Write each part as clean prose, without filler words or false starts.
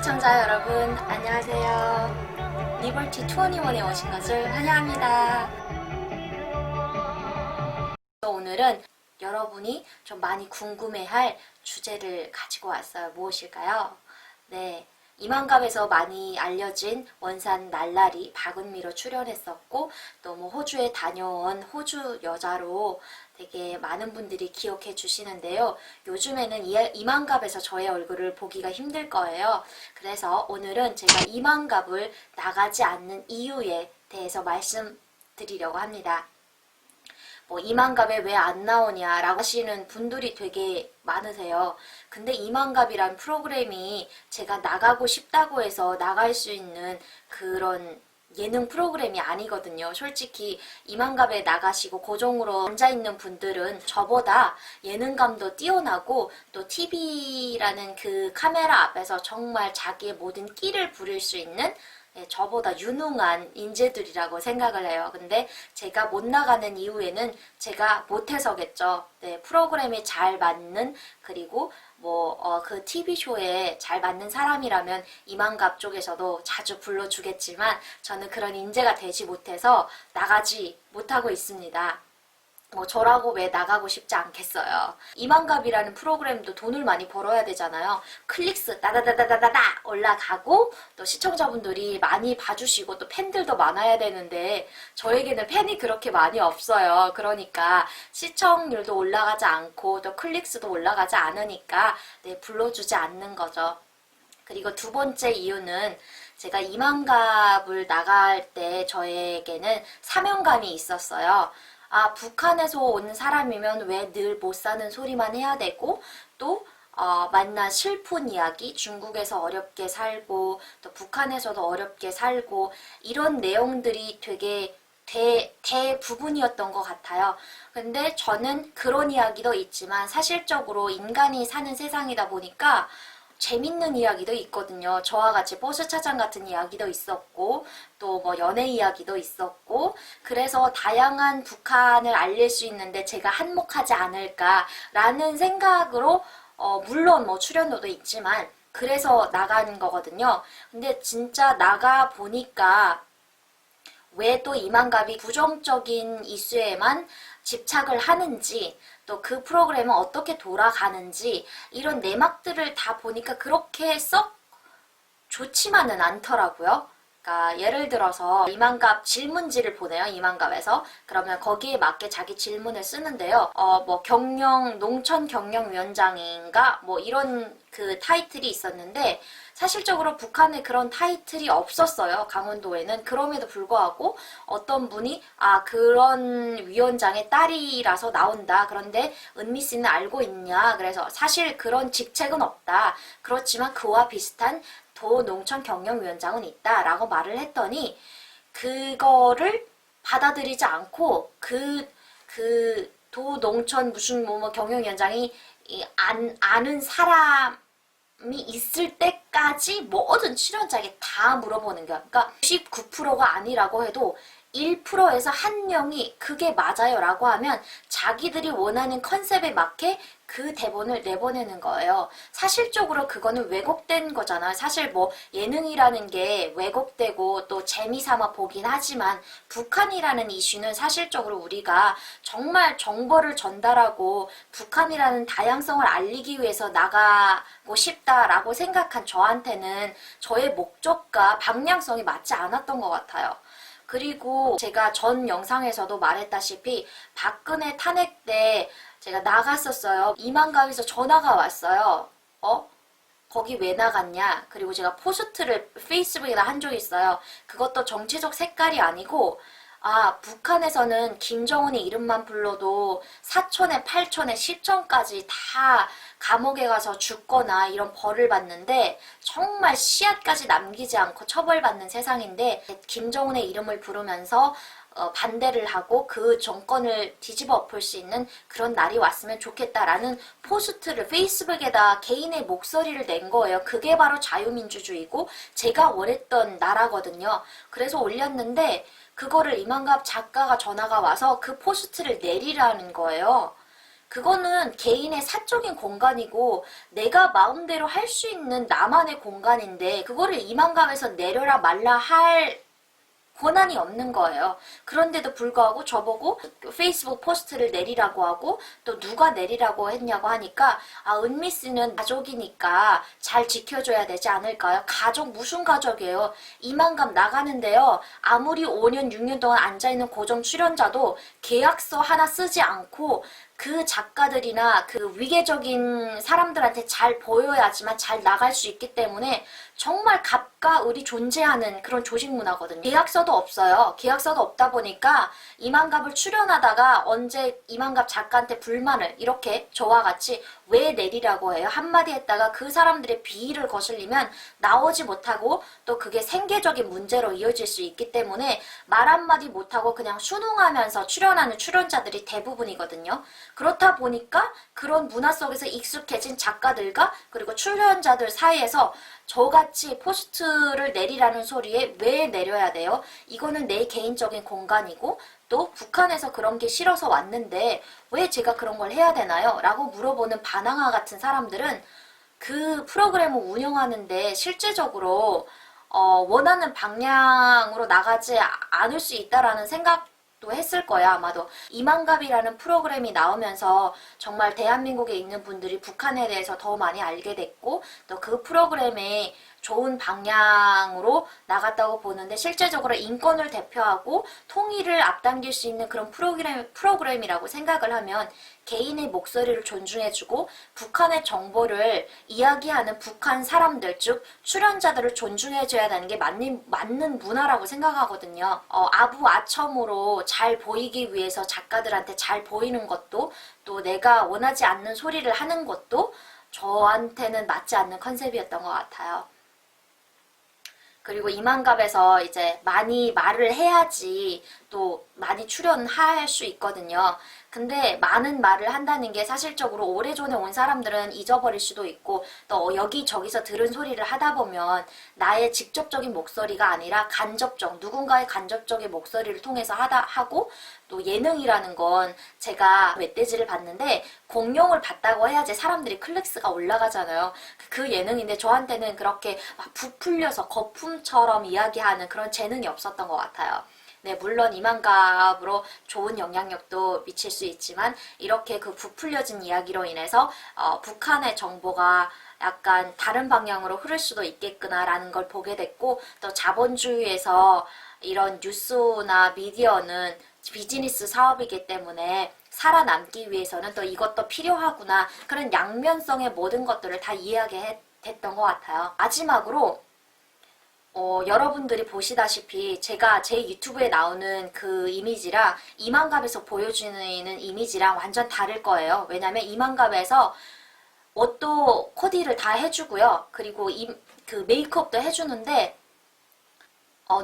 시청자 여러분 안녕하세요. 리버티 21에 오신 것을 환영합니다. 오늘은 여러분이 좀 많이 궁금해할 주제를 가지고 왔어요. 무엇일까요? 네, 이만갑에서 많이 알려진 원산 날라리 박은미로 출연했었고 또 뭐 호주에 다녀온 호주 여자로 되게 많은 분들이 기억해 주시는데요. 요즘에는 이만갑에서 저의 얼굴을 보기가 힘들 거예요. 그래서 오늘은 제가 이만갑을 나가지 않는 이유에 대해서 말씀드리려고 합니다. 뭐 이만갑에 왜 안 나오냐라고 하시는 분들이 되게 많으세요. 근데 이만갑이란 프로그램이 제가 나가고 싶다고 해서 나갈 수 있는 그런 예능 프로그램이 아니거든요. 솔직히 이만갑에 나가시고 고정으로 앉아있는 분들은 저보다 예능감도 뛰어나고 또 TV라는 그 카메라 앞에서 정말 자기의 모든 끼를 부릴 수 있는 저보다 유능한 인재들이라고 생각을 해요. 근데 제가 못 나가는 이유에는 제가 못해서겠죠. 네, 프로그램에 잘 맞는 그리고 그 TV쇼에 잘 맞는 사람이라면 이만갑 쪽에서도 자주 불러주겠지만 저는 그런 인재가 되지 못해서 나가지 못하고 있습니다. 저라고 왜 나가고 싶지 않겠어요. 이만갑이라는 프로그램도 돈을 많이 벌어야 되잖아요. 클릭수 따다다다다다 올라가고 또 시청자분들이 많이 봐주시고 또 팬들도 많아야 되는데 저에게는 팬이 그렇게 많이 없어요. 그러니까 시청률도 올라가지 않고 또 클릭수도 올라가지 않으니까 불러주지 않는 거죠. 그리고 두 번째 이유는 제가 이만갑을 나갈 때 저에게는 사명감이 있었어요. 북한에서 온 사람이면 왜 늘 못 사는 소리만 해야 되고 또 만나 슬픈 이야기, 중국에서 어렵게 살고 또 북한에서도 어렵게 살고 이런 내용들이 되게 대부분이었던 것 같아요. 근데 저는 그런 이야기도 있지만 사실적으로 인간이 사는 세상이다 보니까 재밌는 이야기도 있거든요. 저와 같이 버스 차장 같은 이야기도 있었고 또 연애 이야기도 있었고 그래서 다양한 북한을 알릴 수 있는데 제가 한몫하지 않을까라는 생각으로 물론 출연료도 있지만 그래서 나가는 거거든요. 근데 진짜 나가 보니까 왜 또 이만갑이 부정적인 이슈에만 집착을 하는지 또 그 프로그램은 어떻게 돌아가는지 이런 내막들을 다 보니까 그렇게 썩 좋지만은 않더라고요. 그러니까 예를 들어서 이만갑 질문지를 보내요. 이만갑에서. 그러면 거기에 맞게 자기 질문을 쓰는데요. 농촌 경영위원장인가 이런 그 타이틀이 있었는데 사실적으로 북한에 그런 타이틀이 없었어요. 강원도에는. 그럼에도 불구하고 어떤 분이 그런 위원장의 딸이라서 나온다. 그런데 은미 씨는 알고 있냐. 그래서 사실 그런 직책은 없다. 그렇지만 그와 비슷한 도농촌 경영위원장은 있다. 라고 말을 했더니 그거를 받아들이지 않고 그 도농촌 무슨 경영위원장이 아는 사람 이 있을 때까지 모든 출연자에게 다 물어보는 거야. 그러니까 99%가 아니라고 해도 1%에서 한 명이 그게 맞아요 라고 하면 자기들이 원하는 컨셉에 맞게 그 대본을 내보내는 거예요. 사실적으로 그거는 왜곡된 거잖아요. 사실 예능이라는 게 왜곡되고 또 재미삼아 보긴 하지만 북한이라는 이슈는 사실적으로 우리가 정말 정보를 전달하고 북한이라는 다양성을 알리기 위해서 나가고 싶다라고 생각한 저한테는 저의 목적과 방향성이 맞지 않았던 것 같아요. 그리고 제가 전 영상에서도 말했다시피 박근혜 탄핵 때 제가 나갔었어요. 이만갑에서 전화가 왔어요. 거기 왜 나갔냐? 그리고 제가 포스트를 페이스북에다 한 적이 있어요. 그것도 정치적 색깔이 아니고 북한에서는 김정은의 이름만 불러도 4천에 8천에 10천까지 다 감옥에 가서 죽거나 이런 벌을 받는데 정말 씨앗까지 남기지 않고 처벌받는 세상인데 김정은의 이름을 부르면서 반대를 하고 그 정권을 뒤집어 엎을 수 있는 그런 날이 왔으면 좋겠다라는 포스트를 페이스북에다 개인의 목소리를 낸 거예요. 그게 바로 자유민주주의고 제가 원했던 나라거든요. 그래서 올렸는데 그거를 이만갑 작가가 전화가 와서 그 포스트를 내리라는 거예요. 그거는 개인의 사적인 공간이고 내가 마음대로 할 수 있는 나만의 공간인데 그거를 이만감에서 내려라 말라 할 권한이 없는 거예요. 그런데도 불구하고 저보고 페이스북 포스트를 내리라고 하고 또 누가 내리라고 했냐고 하니까 아, 은미씨는 가족이니까 잘 지켜줘야 되지 않을까요? 가족 무슨 가족이에요? 이만감 나가는데요. 아무리 5년 6년 동안 앉아있는 고정 출연자도 계약서 하나 쓰지 않고 그 작가들이나 그 위계적인 사람들한테 잘 보여야지만 잘 나갈 수 있기 때문에 정말 갑과 을이 존재하는 그런 조직 문화거든요. 계약서도 없어요. 계약서도 없다 보니까 이만갑을 출연하다가 언제 이만갑 작가한테 불만을 이렇게 저와 같이 왜 내리라고 해요? 한마디 했다가 그 사람들의 비위를 거슬리면 나오지 못하고 또 그게 생계적인 문제로 이어질 수 있기 때문에 말 한마디 못하고 그냥 순응하면서 출연하는 출연자들이 대부분이거든요. 그렇다 보니까 그런 문화 속에서 익숙해진 작가들과 그리고 출연자들 사이에서 저같이 포스트를 내리라는 소리에 왜 내려야 돼요? 이거는 내 개인적인 공간이고 또 북한에서 그런 게 싫어서 왔는데 왜 제가 그런 걸 해야 되나요? 라고 물어보는 바나나 같은 사람들은 그 프로그램을 운영하는데 실질적으로 원하는 방향으로 나가지 않을 수 있다라는 생각도 했을 거야. 아마도 이만갑이라는 프로그램이 나오면서 정말 대한민국에 있는 분들이 북한에 대해서 더 많이 알게 됐고 또 그 프로그램에 좋은 방향으로 나갔다고 보는데 실제적으로 인권을 대표하고 통일을 앞당길 수 있는 그런 프로그램이라고 생각을 하면 개인의 목소리를 존중해주고 북한의 정보를 이야기하는 북한 사람들 즉 출연자들을 존중해줘야 하는 게 맞는 문화라고 생각하거든요. 아부아첨으로 잘 보이기 위해서 작가들한테 잘 보이는 것도 또 내가 원하지 않는 소리를 하는 것도 저한테는 맞지 않는 컨셉이었던 것 같아요. 그리고 이만갑에서 이제 많이 말을 해야지 또 많이 출연할 수 있거든요. 근데 많은 말을 한다는 게 사실적으로 오래전에 온 사람들은 잊어버릴 수도 있고 또 여기저기서 들은 소리를 하다 보면 나의 직접적인 목소리가 아니라 간접적, 누군가의 간접적인 목소리를 통해서 하고 또 예능이라는 건 제가 멧돼지를 봤는데 공룡을 봤다고 해야지 사람들이 클릭스가 올라가잖아요. 그 예능인데 저한테는 그렇게 막 부풀려서 거품처럼 이야기하는 그런 재능이 없었던 것 같아요. 네, 물론 이만갑으로 좋은 영향력도 미칠 수 있지만 이렇게 그 부풀려진 이야기로 인해서 북한의 정보가 약간 다른 방향으로 흐를 수도 있겠구나라는 걸 보게 됐고 또 자본주의에서 이런 뉴스나 미디어는 비즈니스 사업이기 때문에 살아남기 위해서는 또 이것도 필요하구나 그런 양면성의 모든 것들을 다 이해하게 됐던 것 같아요. 마지막으로 여러분들이 보시다시피 제가 제 유튜브에 나오는 그 이미지랑 이만갑에서 보여주는 이미지랑 완전 다를 거예요. 왜냐면 이만갑에서 옷도 코디를 다 해주고요. 그리고 그 메이크업도 해주는데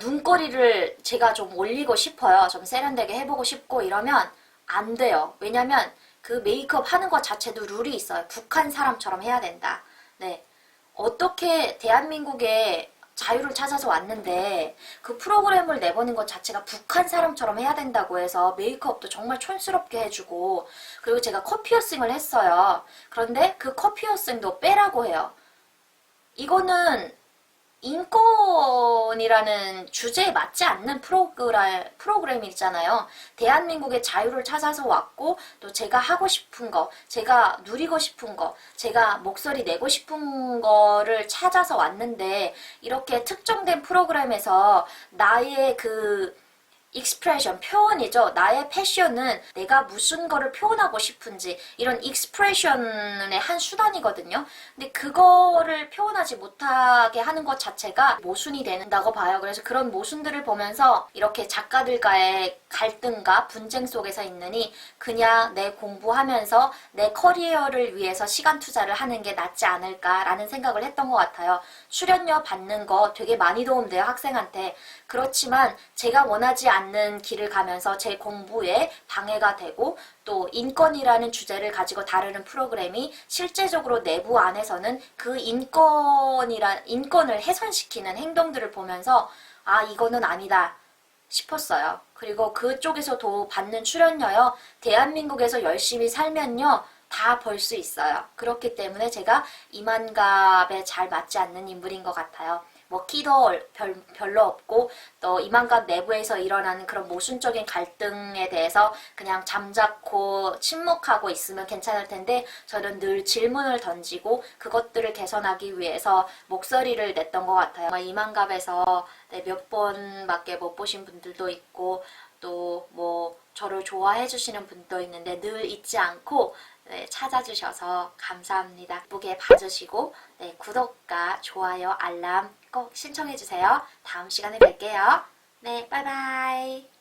눈꼬리를 제가 좀 올리고 싶어요. 좀 세련되게 해보고 싶고 이러면 안 돼요. 왜냐면 그 메이크업 하는 것 자체도 룰이 있어요. 북한 사람처럼 해야 된다. 네. 어떻게 대한민국에 자유를 찾아서 왔는데 그 프로그램을 내보는 것 자체가 북한 사람처럼 해야 된다고 해서 메이크업도 정말 촌스럽게 해주고 그리고 제가 컷피어싱을 했어요. 그런데 그 컷피어싱도 빼라고 해요. 이거는 인권이라는 주제에 맞지 않는 프로그램이잖아요. 대한민국의 자유를 찾아서 왔고 또 제가 하고 싶은 거, 제가 누리고 싶은 거, 제가 목소리 내고 싶은 거를 찾아서 왔는데 이렇게 특정된 프로그램에서 나의 그 익스프레션, 표현이죠. 나의 패션은 내가 무슨 거를 표현하고 싶은지 이런 익스프레션의 한 수단이거든요. 근데 그거를 표현하지 못하게 하는 것 자체가 모순이 된다고 봐요. 그래서 그런 모순들을 보면서 이렇게 작가들과의 갈등과 분쟁 속에서 있느니 그냥 내 공부하면서 내 커리어를 위해서 시간 투자를 하는 게 낫지 않을까라는 생각을 했던 것 같아요. 출연료 받는 거 되게 많이 도움돼요, 학생한테. 그렇지만 제가 원하지 않는 길을 가면서 제 공부에 방해가 되고 또 인권이라는 주제를 가지고 다루는 프로그램이 실제적으로 내부 안에서는 그 인권을 훼손시키는 행동들을 보면서 아, 이거는 아니다 싶었어요. 그리고 그쪽에서도 받는 출연료요. 대한민국에서 열심히 살면요. 다 벌 수 있어요. 그렇기 때문에 제가 이만갑에 잘 맞지 않는 인물인 것 같아요. 뭐 키도 별로 없고 또 이만갑 내부에서 일어나는 그런 모순적인 갈등에 대해서 그냥 잠자코 침묵하고 있으면 괜찮을 텐데 저는 늘 질문을 던지고 그것들을 개선하기 위해서 목소리를 냈던 것 같아요. 이만갑에서 몇 번밖에 못 보신 분들도 있고 또 뭐 저를 좋아해 주시는 분도 있는데 늘 잊지 않고 찾아주셔서 감사합니다. 예쁘게 봐주시고 구독과 좋아요, 알람 꼭 신청해주세요. 다음 시간에 뵐게요. 네, 바이바이.